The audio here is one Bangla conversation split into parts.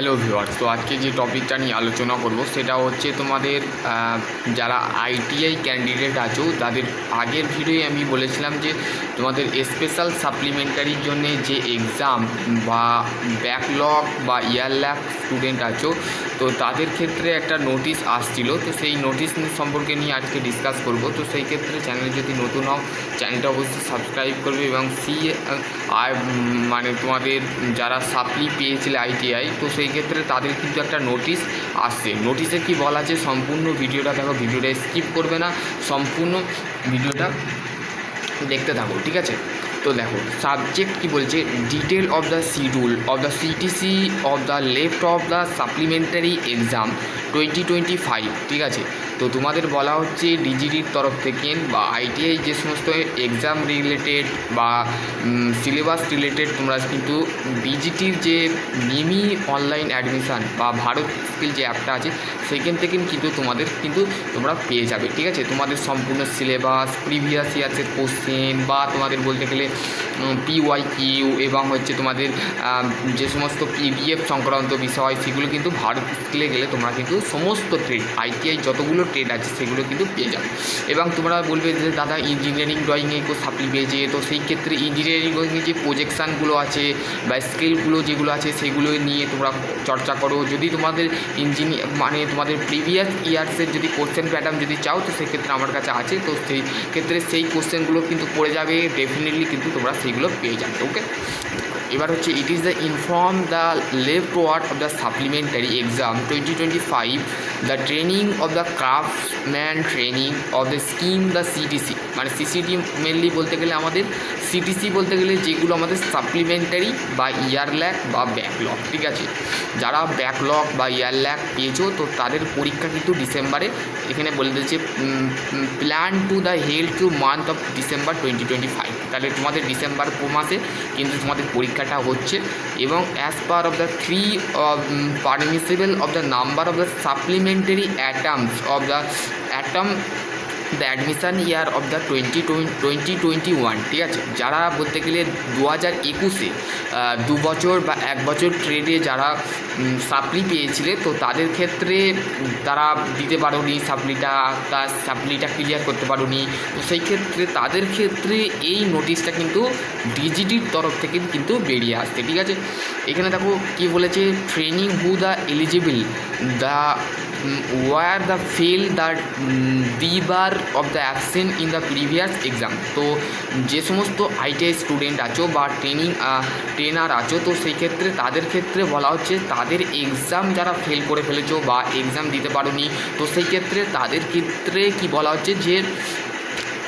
হ্যালো ভিউয়ার্স, তো আজকে যে টপিকটা নিয়ে আলোচনা করব সেটা হচ্ছে তোমাদের যারা আইটিআই ক্যান্ডিডেট আছো তাদের আগের ভিডিওয়ে আমি বলেছিলাম যে তোমাদের স্পেশাল সাপ্লিমেন্টারির জন্য যে এক্সাম বা ব্যাকলগ বা ইয়ারল্যাক স্টুডেন্ট আছো তো তাদের ক্ষেত্রে একটা নোটিশ আসছিল। তো সেই নোটিশ সম্পর্কে নিয়ে আজকে ডিসকাস করব। তো সেই ক্ষেত্রে চ্যানেলে যদি নতুন হও চ্যানেলটা অবশ্যই সাবস্ক্রাইব করবে এবং মানে তোমাদের যারা সাপ্লি পেয়েছিলে আইটিআই তো সেই ক্ষেত্রে তাদের কিন্তু একটা নোটিশ আসছে। নোটিশে কি বলা আছে সম্পূর্ণ ভিডিওটা দেখো, ভিডিওটা স্কিপ করবে না, সম্পূর্ণ ভিডিওটা দেখতে থাকো, ঠিক আছে? তো দেখো সাবজেক্ট কি বলছে, detail of the schedule of the CTC of the left of the supplementary exam 2025, ঠিক আছে? তো তোমাদের বলা হচ্ছে ডিজিটির তরফ থেকে বা আইটিআই যে সমস্ত এক্সাম রিলেটেড বা সিলেবাস রিলেটেড তোমরা কিন্তু ডিজিটির যে মিমি অনলাইন অ্যাডমিশান বা ভারত স্কিল যে অ্যাপটা আছে সেখান থেকে কিন্তু তোমরা পেয়ে যাবে, ঠিক আছে? তোমাদের সম্পূর্ণ সিলেবাস, প্রিভিয়াস ইয়ার্সের কোশ্চেন বা তোমাদের বলতে গেলে PYQ এবং হচ্ছে তোমাদের যে সমস্ত PDF সংক্রান্ত বিষয় সেগুলো কিন্তু ভারত স্কিলে গেলে তোমরা কিন্তু সমস্ত ট্রেড আইটিআই যতগুলো ট্রেড আছে সেগুলো কিন্তু পেয়ে যাবে। এবং তোমরা বলবে যে দাদা ইঞ্জিনিয়ারিং ড্রয়িংয়ে কেউ সাপ্লি পেয়েছে, তো সেই ক্ষেত্রে ইঞ্জিনিয়ারিং ড্রয়িংয়ে যে প্রজেকশানগুলো আছে বা স্কিলগুলো যেগুলো আছে সেগুলো নিয়ে তোমরা চর্চা করো। যদি তোমাদের মানে তোমাদের প্রিভিয়াস ইয়ার্সের যদি কোশ্চেন প্যাটার্ন যদি চাও তো সেক্ষেত্রে আমার কাছে আছে, তো সেই ক্ষেত্রে সেই কোশ্চেনগুলো কিন্তু পড়ে যাবে, ডেফিনেটলি কিন্তু তোমরা সেইগুলো পেয়ে যাবে। ওকে, এবার হচ্ছে it is the inform the left word of the supplementary exam 2025 the training of the craftsman training of the scheme the CTC, মানে সিসিটি মেনলি বলতে গেলে আমাদের সিটিসি বলতে গেলে যেগুলো আমাদের সাপ্লিমেন্টারি বা ইয়ারল্যাক বা ব্যাকলগ, ঠিক আছে? যারা ব্যাকলগ বা ইয়ারল্যাক পেয়েছো তো তাদের পরীক্ষা কিন্তু ডিসেম্বরে, এখানে বলে দিয়েছে plan to the held to month of December 2025, তাহলে তোমাদের ডিসেম্বর মাসে কিন্তু তোমাদের পরীক্ষাটা হচ্ছে। এবং as per of the 3 permissible of the number of the supplementary attempts of the the admission year of the 2021, ঠিক আছে? যারা বলতে গেলে 2021-এ 2 বছর বা 1 বছর ট্রেডে যারা সাপ্লি পেয়েছিলে তো তাদের ক্ষেত্রে তারা দিতে পারোনি সাপ্লিটা ক্লিয়ার করতে পারোনি, তো সেই ক্ষেত্রে তাদের ক্ষেত্রে এই নোটিশটা কিন্তু ডিজিটির তরফ থেকে কিন্তু বেরিয়ে আসছে, ঠিক আছে? এখানে দেখো কি বলেছে, training who the eligible the where the fail that debar of the absent in the previous exam, তো যে সমস্ত আইটিআই স্টুডেন্ট আছো বা ট্রেনার আছো তো সেই ক্ষেত্রে তাদের ক্ষেত্রে বলা হচ্ছে তাদের এক্সাম যারা ফেল করে ফেলেছো বা এক্সাম দিতে পারোনি তো সেই ক্ষেত্রে তাদের ক্ষেত্রে কি বলা হচ্ছে যে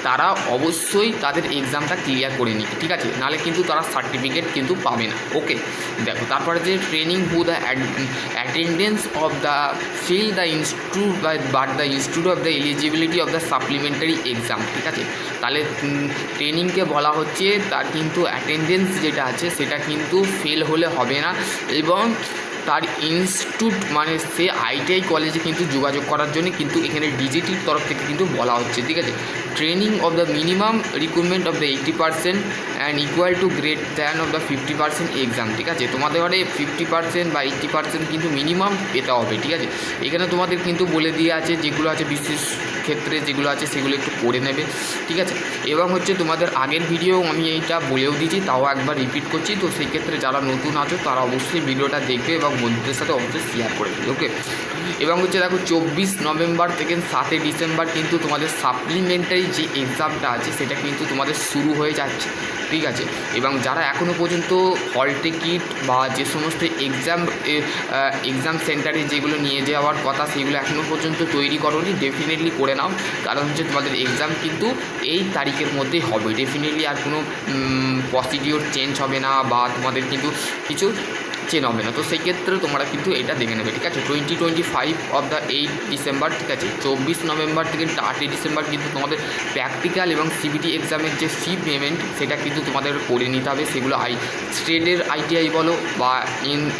তারা অবশ্যই তাদের এক্সামটা ক্লিয়ার করে নিক, ঠিক আছে? নাহলে কিন্তু তারা সার্টিফিকেট কিন্তু পাবে না। ওকে, দেখো তারপরে যে training who the attendance of the fill the institute but the institute of the eligibility of the supplementary exam, ঠিক আছে? তাহলে ট্রেনিংকে বলা হচ্ছে তার কিন্তু অ্যাটেন্ডেন্স যেটা আছে সেটা কিন্তু ফেল হলে হবে না এবং তার ইনস্টিটিউট মানে সে আইটিআই কলেজে কিন্তু যোগাযোগ করার জন্য কিন্তু এখানে ডিজিটির তরফ থেকে কিন্তু বলা হচ্ছে, ঠিক আছে? Training of the minimum recruitment of the 80% and equal to great than of the 50% exam, ঠিক আছে? তোমাদের ঘরে 50% বা 80% কিন্তু মিনিমাম পেতে হবে, ঠিক আছে? এখানে তোমাদের কিন্তু বলে দিয়ে আছে যেগুলো আছে বিশেষ ক্ষেত্রে যেগুলো আছে সেগুলো একটু পড়ে নেবে, ঠিক আছে? এবং হচ্ছে তোমাদের আগের ভিডিও আমি এইটা বলেও দিয়েছি, তাও একবার রিপিট করছি। তো সেই ক্ষেত্রে যারা নতুন আছো তারা অবশ্যই ভিডিওটা দেখবে এবং বন্ধুদের সাথে অবশ্যই শেয়ার করে দেবে। ওকে, এবং হচ্ছে দেখো 24 নভেম্বর থেকে 7 ডিসেম্বর কিন্তু তোমাদের সাপ্লিমেন্টারি যে এক্সামটা আছে সেটা কিন্তু তোমাদের শুরু হয়ে যাচ্ছে, ঠিক আছে? এবং যারা এখনও পর্যন্ত হল টিকিট বা যে সমস্ত এক্সাম সেন্টারে যেগুলো নিয়ে যাওয়ার কথা সেগুলো এখনও পর্যন্ত তৈরি করোনি, ডেফিনেটলি করে নাও, কারণ হচ্ছে তোমাদের এক্সাম কিন্তু এই তারিখের মধ্যেই হবে, ডেফিনেটলি আর কোনো প্রসিডিওর চেঞ্জ হবে না বা তোমাদের কিন্তু কিছু চেন হবে না। তো সেই ক্ষেত্রে তোমরা কিন্তু এটা দেখে নেবে, ঠিক আছে? 2025 অফ দ্য 8 ডিসেম্বর, ঠিক আছে? 24 নভেম্বর থেকে 8 ডিসেম্বর কিন্তু তোমাদের প্র্যাকটিক্যাল এবং সিবিটি এক্সামের যে ফি পেমেন্ট সেটা কিন্তু তোমাদের করে নিতে হবে। সেগুলো স্টেটের আইটিআই বলো বা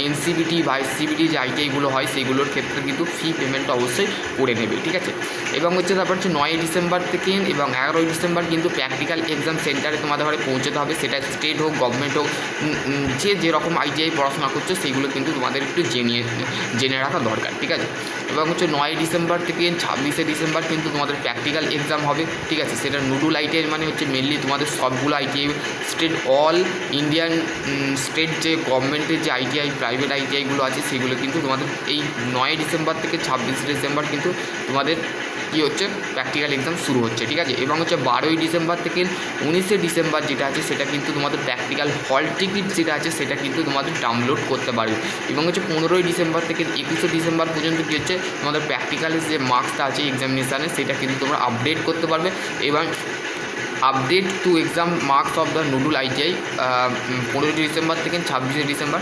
এনসিবিটি বা এসসিবিটি যে আইটিআইগুলো হয় সেগুলোর ক্ষেত্রে কিন্তু ফি পেমেন্টটা অবশ্যই করে নেবে, ঠিক আছে? এবং হচ্ছে তারপর হচ্ছে 9 ডিসেম্বর থেকে এবং 11 ডিসেম্বর কিন্তু প্র্যাকটিক্যাল এক্সাম সেন্টারে তোমাদের ঘরে পৌঁছতে হবে, সেটা স্টেট হোক গভর্নমেন্ট হোক, যে যেরকম আইটিআই পড়াশোনা করছো সেইগুলো কিন্তু তোমাদের একটু জেনে রাখা দরকার, ঠিক আছে। এবং হচ্ছে 9 ডিসেম্বর থেকে 26শে ডিসেম্বর কিন্তু তোমাদের প্র্যাকটিক্যাল এক্সাম হবে, ঠিক আছে। সেটা নুডুল আইটিআই মানে হচ্ছে মেনলি তোমাদের সবগুলো ITI state all Indian state যে গভর্নমেন্টের যে আইটিআই প্রাইভেট আইটিআইগুলো আছে সেগুলো কিন্তু তোমাদের এই 9 ডিসেম্বর থেকে 26শে ডিসেম্বর কিন্তু তোমাদের কী হচ্ছে প্র্যাকটিক্যাল এক্সাম শুরু হচ্ছে, ঠিক আছে। এবং হচ্ছে 12ই ডিসেম্বর থেকে 19শে ডিসেম্বর যেটা আছে সেটা কিন্তু তোমাদের প্র্যাকটিক্যাল হল টিকিট যেটা আছে সেটা কিন্তু তোমাদের ডাউনলোড করতে পারবে। এবং হচ্ছে 15ই ডিসেম্বর থেকে 21শে ডিসেম্বর পর্যন্ত কী হচ্ছে তোমাদের প্র্যাকটিক্যালের যে মার্কসটা আছে এক্সামিনেশানে সেটা কিন্তু তোমরা আপডেট করতে পারবে। এবং update to exam marks of the nodal ITI 15ই ডিসেম্বর থেকে 26শে ডিসেম্বর।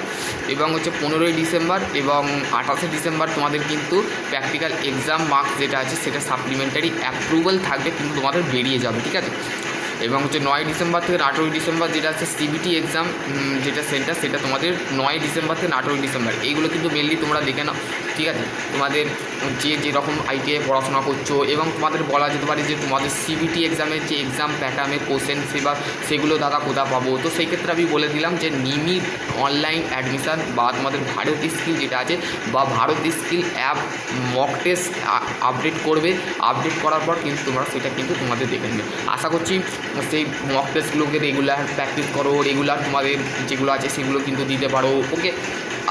এবং হচ্ছে 15ই ডিসেম্বর এবং 28শে ডিসেম্বর তোমাদের কিন্তু প্র্যাকটিক্যাল এক্সাম মার্কস যেটা আছে সেটা সাপ্লিমেন্টারি অ্যাপ্রুভাল থাকবে কিন্তু তোমাদের বেরিয়ে যাবে, ঠিক আছে। এবং হচ্ছে 9 ডিসেম্বর থেকে 18ই ডিসেম্বর যেটা আছে সিবিটি এক্সাম যেটা সেন্টার সেটা তোমাদের 9 ডিসেম্বর থেকে 18ই ডিসেম্বর। এইগুলো কিন্তু মেনলি তোমরা দেখে নাও, ঠিক আছে। তোমাদের যেরকম আইটিআই পড়াশোনা করছো এবং তোমাদের বলা যেতে পারে যে তোমাদের সিবিটি এক্সামের যে এক্সাম প্যাটার্নের কোশ্চেন সেগুলো দাদা কোথা পাবো। তো সেই ক্ষেত্রে আমি বলে দিলাম যে নিমি অনলাইন অ্যাডমিশান বা তোমাদের ভারত স্কিল যেটা আছে বা Bharat skill app mock test update করবে। আপডেট করার পর কিন্তু তোমরা সেটা কিন্তু তোমাদের দেখে নেবে। আশা করছি সেই মক টেস্টগুলোকে রেগুলার প্র্যাকটিস করো, রেগুলার তোমাদের যেগুলো আছে সেগুলো কিন্তু দিতে পারো, ওকে।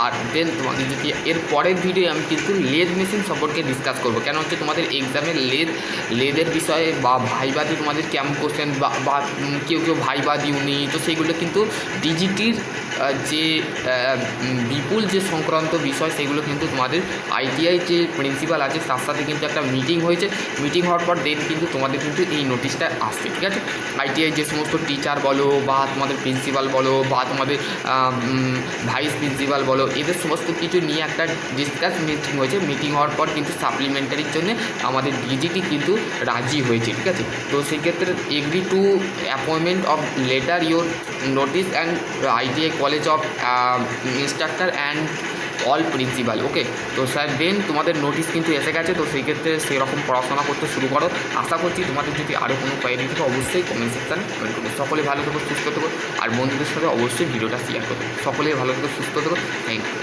আর দেন তোমাদের যদি এর পরের ভিডিও আমি কিন্তু লেদ মেশিন সম্পর্কে ডিসকাস করবো, কেন হচ্ছে তোমাদের এক্সামের লেদের বিষয়ে বা ভাইবাতে তোমাদের কেমন কোশ্চেন বা কেউ ভাইবা দিউনি, তো সেইগুলো কিন্তু ডিজিটির যে বিপুল যে সংক্রান্ত বিষয় সেগুলো কিন্তু তোমাদের আইটিআই যে প্রিন্সিপাল আছে তার সাথে কিন্তু একটা মিটিং হয়েছে। মিটিং হওয়ার পর দেন কিন্তু তোমাদের কিন্তু এই নোটিশটা আসছে, ঠিক আছে। আইটিআই যে সমস্ত টিচার বলো বা তোমাদের প্রিন্সিপাল বলো বা তোমাদের ভাইস প্রিন্সিপাল বলো এদের সমস্ত কিছু নিয়ে একটা ডিসকাস মিটিং হয়েছে। মিটিং হওয়ার পর কিন্তু সাপ্লিমেন্টারির জন্য আমাদের ডিজিটি কিন্তু রাজি হয়েছে, ঠিক আছে। তো সেই ক্ষেত্রে agree to appointment of letter your notice and ITI college of instructor and all principal, okay. তো স্যার দেন তোমাদের নোটিশ কিন্তু এসে গেছে। তো সেই ক্ষেত্রে সেরকম পড়াশোনা করতে শুরু করো। আশা করছি তোমাদের যদি আরও কোনো কোয়ারি থাকে অবশ্যই কমেন্ট সেকশানে কমেন্ট করবে। সকলে ভালো থেকো, সুস্থ থেকো, আর বন্ধুদের সাথে অবশ্যই ভিডিওটা শেয়ার করো। সকলেই ভালো থেকো, সুস্থ থেকো, থ্যাংক ইউ।